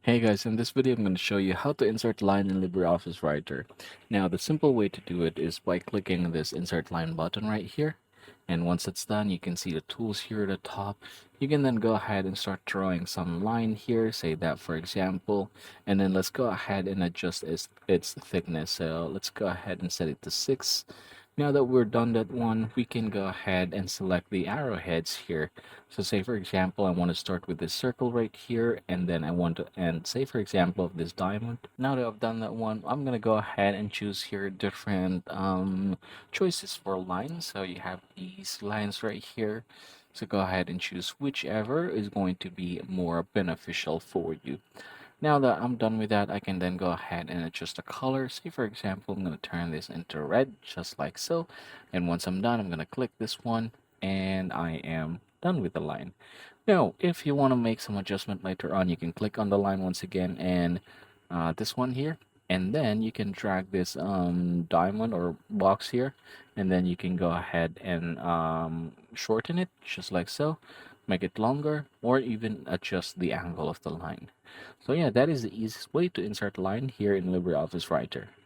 Hey guys, in this video I'm going to show you how to insert line in LibreOffice Writer. Now the simple way to do it is by clicking this insert line button right here. And once it's done, you can see the tools here at the top. You can then go ahead and start drawing some line here, say that for example, and then let's go ahead and adjust its thickness. So let's go ahead and set it to 6. Now that we're done that one, we can go ahead and select the arrowheads here. So say for example, I want to start with this circle right here, and then I want to end, say for example, of this diamond. Now that I've done that one, I'm gonna go ahead and choose here different choices for lines. So you have these lines right here. So go ahead and choose whichever is going to be more beneficial for you. Now that I'm done with that, I can then go ahead and adjust the color. Say for example, I'm going to turn this into red, just like so. And once I'm done, I'm going to click this one, and I am done with the line. Now, if you want to make some adjustment later on, you can click on the line once again, and this one here, and then you can drag this diamond or box here, and then you can go ahead and shorten it, just like so, make it longer, or even adjust the angle of the line. So yeah, that is the easiest way to insert line here in LibreOffice Writer.